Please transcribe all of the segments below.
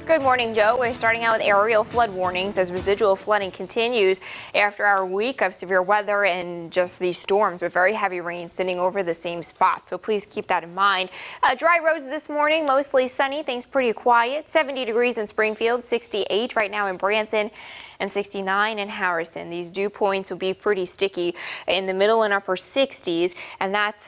Good morning, Joe. We're starting out with aerial flood warnings as residual flooding continues after our week of severe weather and just these storms with very heavy rain sitting over the same spot. So please keep that in mind. Dry roads this morning, mostly sunny, things pretty quiet. 70 degrees in Springfield, 68 right now in Branson, and 69 in Harrison. These dew points will be pretty sticky in the middle and upper 60s, and that's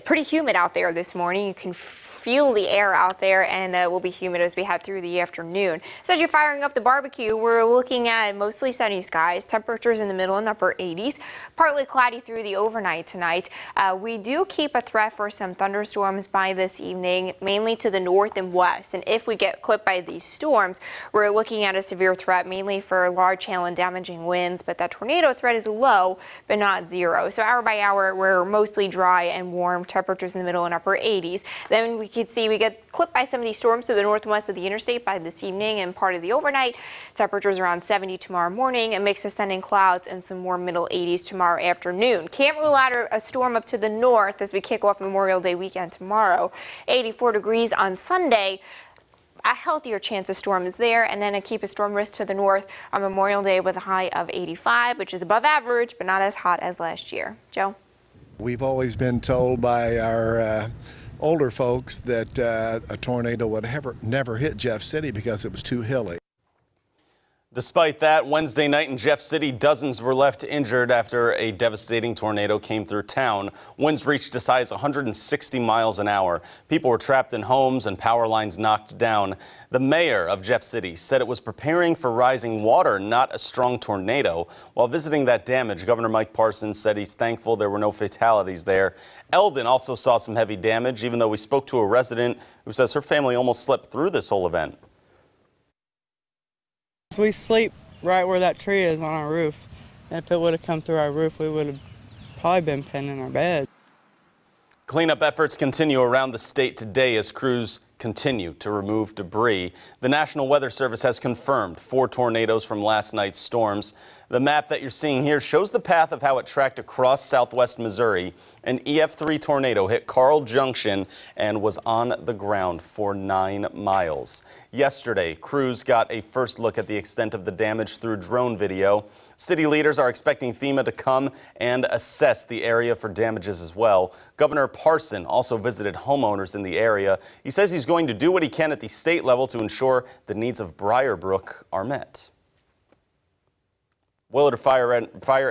pretty humid out there this morning. You can feel the air out there, and it will be humid as we head through the afternoon. So as you're firing up the barbecue, we're looking at mostly sunny skies, temperatures in the middle and upper 80s, partly cloudy through the overnight tonight. We do keep a threat for some thunderstorms by this evening, mainly to the north and west. And if we get clipped by these storms, we're looking at a severe threat, mainly for large hail and damaging winds, but that tornado threat is low, but not zero. So hour by hour, we're mostly dry and warm, temperatures in the middle and upper 80s. Then we can see we get clipped by some of these storms to the northwest of the interstate by this evening and part of the overnight. Temperatures around 70 tomorrow morning, a mix of sun and clouds, and some warm middle 80s tomorrow afternoon. Can't rule out a storm up to the north as we kick off Memorial Day weekend tomorrow. 84 degrees on Sunday. A healthier chance of storm is there, and then keep a storm risk to the north on Memorial Day with a high of 85, which is above average, but not as hot as last year. Joe? We've always been told by our older folks that a tornado would never hit Jeff City because it was too hilly. Despite that, Wednesday night in Jeff City, dozens were left injured after a devastating tornado came through town. Winds reached as high as 160 miles an hour. People were trapped in homes and power lines knocked down. The mayor of Jeff City said it was preparing for rising water, not a strong tornado. While visiting that damage, Governor Mike Parson said he's thankful there were no fatalities there. Eldon also saw some heavy damage, even though we spoke to a resident who says her family almost slept through this whole event. We sleep right where that tree is on our roof. And if it would have come through our roof, we would have probably been pinned in our bed. Cleanup efforts continue around the state today as crews continue to remove debris. The National Weather Service has confirmed 4 tornadoes from last night's storms. The map that you're seeing here shows the path of how it tracked across southwest Missouri. An EF3 tornado hit Carl Junction and was on the ground for 9 miles. Yesterday, crews got a first look at the extent of the damage through drone video. City leaders are expecting FEMA to come and assess the area for damages as well. Governor Parson also visited homeowners in the area. He says he's going to do what he can at the state level to ensure the needs of Briarbrook are met. Willard Fire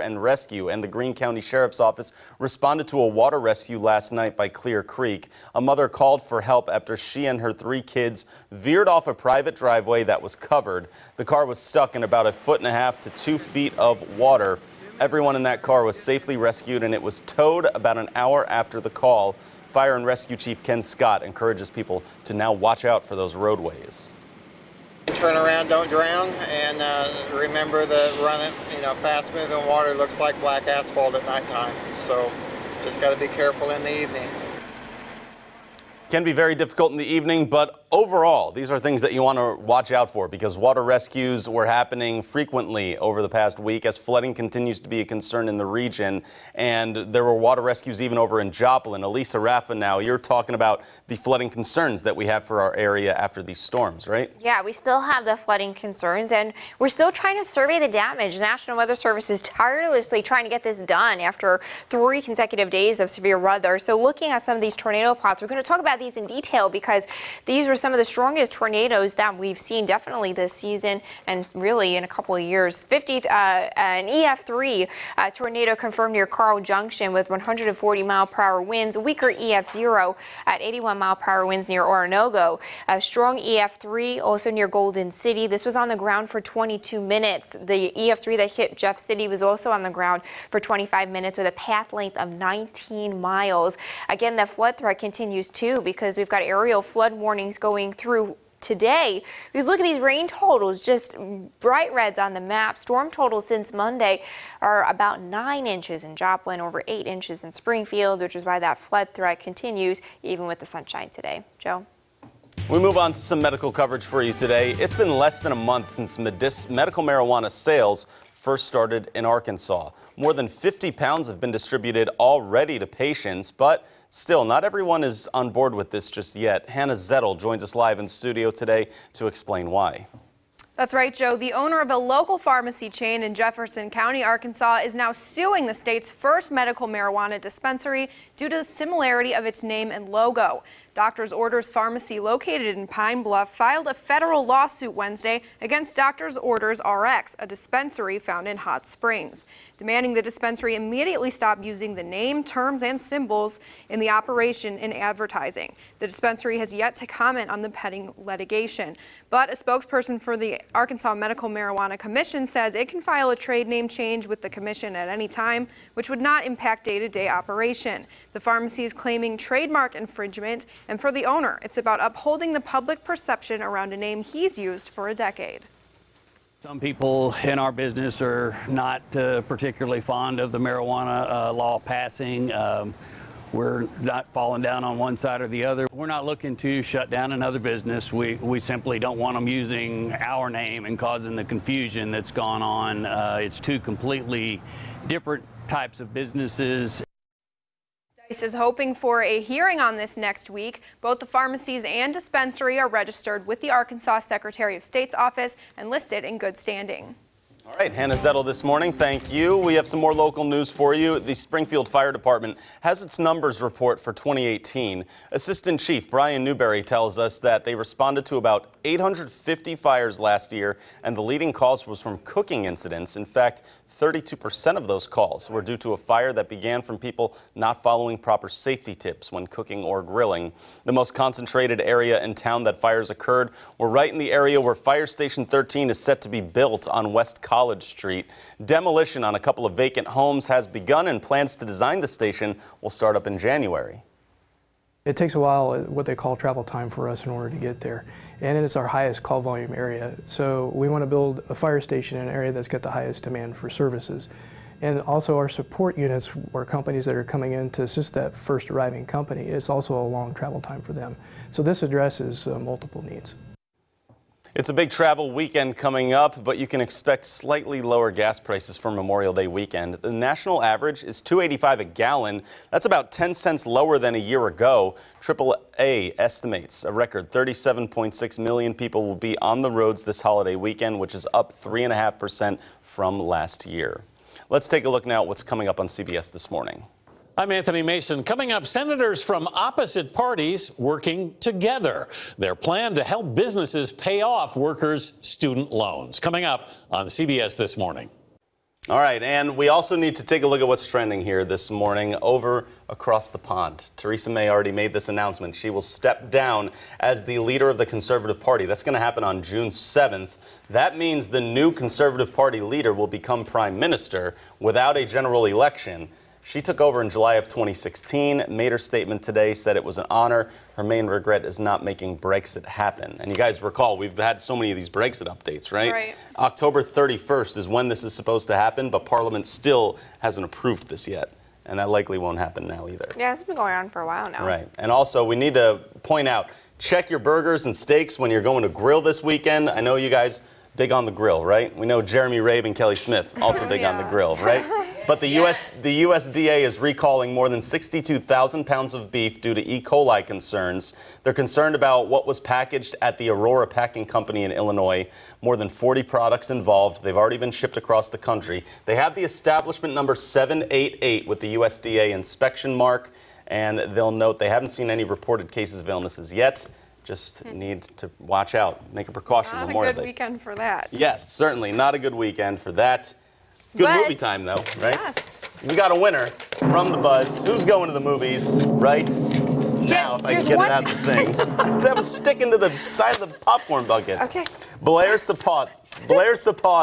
and Rescue and the Greene County Sheriff's Office responded to a water rescue last night by Clear Creek. A mother called for help after she and her 3 kids veered off a private driveway that was covered. The car was stuck in about 1.5 to 2 feet of water. Everyone in that car was safely rescued, and it was towed about an hour after the call. Fire and Rescue Chief Ken Scott encourages people to now watch out for those roadways. Turn around, don't drown, and remember that fast-moving water looks like black asphalt at nighttime. So just got to be careful in the evening. Can be very difficult in the evening, but overall, these are things that you want to watch out for because water rescues were happening frequently over the past week as flooding continues to be a concern in the region. And there were water rescues even over in Joplin. Elisa Raffa, now you're talking about the flooding concerns that we have for our area after these storms, right? Yeah, we still have the flooding concerns, and we're still trying to survey the damage. The National Weather Service is tirelessly trying to get this done after 3 consecutive days of severe weather. So looking at some of these tornado plots, we're going to talk about these in detail because these were some of the strongest tornadoes that we've seen definitely this season and really in a couple of years. An EF3 tornado confirmed near Carl Junction with 140 mile per hour winds. A weaker EF0 at 81 mile per hour winds near Oronogo. A strong EF3 also near Golden City. This was on the ground for 22 minutes. The EF3 that hit Jeff City was also on the ground for 25 minutes with a path length of 19 miles. Again, the flood threat continues too because we've got aerial flood warnings going through today. If you look at these rain totals, just bright reds on the map. Storm totals since Monday are about 9 inches in Joplin, over 8 inches in Springfield, which is why that flood threat continues even with the sunshine today. Joe? We move on to some medical coverage for you today. It's been less than a month since medical marijuana sales first started in Arkansas. More than 50 pounds have been distributed already to patients, but Still, not everyone is on board with this just yet. Hannah Zettel joins us live in studio today to explain why. That's right, Joe. The owner of a local pharmacy chain in Jefferson County, Arkansas, is now suing the state's first medical marijuana dispensary due to the similarity of its name and logo. Doctor's Orders Pharmacy, located in Pine Bluff, filed a federal lawsuit Wednesday against Doctor's Orders RX, a dispensary found in Hot Springs, demanding the dispensary immediately stop using the name, terms, and symbols in the operation in advertising. The dispensary has yet to comment on the pending litigation, but a spokesperson for the Arkansas Medical Marijuana Commission says it can file a trade name change with the commission at any time, which would not impact day-to-day operation. The pharmacy is claiming trademark infringement, and for the owner, it's about upholding the public perception around a name he's used for a decade. Some people in our business are not particularly fond of the marijuana law passing. We're not falling down on one side or the other. We're not looking to shut down another business. We simply don't want them using our name and causing the confusion that's gone on. It's two completely different types of businesses. Is hoping for a hearing on this next week. Both the pharmacies and dispensary are registered with the Arkansas Secretary of State's office and listed in good standing. All right, Hannah Zettel this morning, thank you. We have some more local news for you. The Springfield Fire Department has its numbers report for 2018. Assistant Chief Brian Newberry tells us that they responded to about 850 fires last year, and the leading cause was from cooking incidents. In fact, 32% of those calls were due to a fire that began from people not following proper safety tips when cooking or grilling. The most concentrated area in town that fires occurred were right in the area where Fire Station 13 is set to be built on West College Street. Demolition on a couple of vacant homes has begun, and plans to design the station will start up in January. It takes a while, what they call travel time, for us in order to get there. And it is our highest call volume area. So we want to build a fire station in an area that's got the highest demand for services. And also our support units, or companies that are coming in to assist that first arriving company, is also a long travel time for them. So this addresses multiple needs. It's a big travel weekend coming up, but you can expect slightly lower gas prices for Memorial Day weekend. The national average is $2.85 a gallon. That's about 10 cents lower than a year ago. AAA estimates a record 37.6 million people will be on the roads this holiday weekend, which is up 3.5% from last year. Let's take a look now at what's coming up on CBS this morning. I'm Anthony Mason. Coming up, senators from opposite parties working together. Their plan to help businesses pay off workers' student loans. Coming up on CBS This Morning. All right, and we also need to take a look at what's trending here this morning over across the pond. Theresa May already made this announcement. She will step down as the leader of the Conservative Party. That's going to happen on June 7th. That means the new Conservative Party leader will become prime minister without a general election. She took over in July of 2016, made her statement today, said it was an honor. Her main regret is not making Brexit happen. And you guys recall, we've had so many of these Brexit updates, right? Right. October 31st is when this is supposed to happen, but Parliament still hasn't approved this yet. And that likely won't happen now either. Yeah, it's been going on for a while now. Right. And also, we need to point out, check your burgers and steaks when you're going to grill this weekend. I know you guys big on the grill, right? We know Jeremy Rabe and Kelly Smith also big on the grill, right? But the USDA is recalling more than 62,000 pounds of beef due to E. coli concerns. They're concerned about what was packaged at the Aurora Packing Company in Illinois. More than 40 products involved. They've already been shipped across the country. They have the establishment number 788 with the USDA inspection mark, and they'll note they haven't seen any reported cases of illnesses yet. Just need to watch out. Make a precaution. Not Memorial a good Day. weekend for that. Yes, certainly not a good weekend for that. Good movie time, though, right? Yes. We got a winner from the Buzz. Who's going to the movies, right? Now, if I can get it out of the thing. That was sticking to the side of the popcorn bucket. Okay. Blair Sapau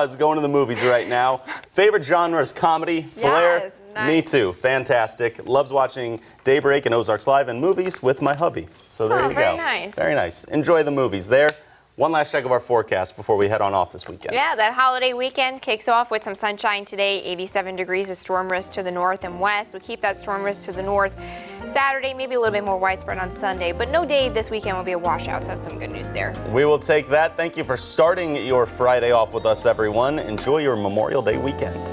is going to the movies right now. Favorite genre is comedy. Blair, nice. Me too. Fantastic. Loves watching Daybreak and Ozarks Live and movies with my hubby. So there you go. Very nice. Very nice. Enjoy the movies there. One last check of our forecast before we head on off this weekend. Yeah, that holiday weekend kicks off with some sunshine today, 87 degrees, a storm risk to the north and west. We keep that storm risk to the north Saturday, maybe a little bit more widespread on Sunday, but no day this weekend will be a washout, so that's some good news there. We will take that. Thank you for starting your Friday off with us, everyone. Enjoy your Memorial Day weekend.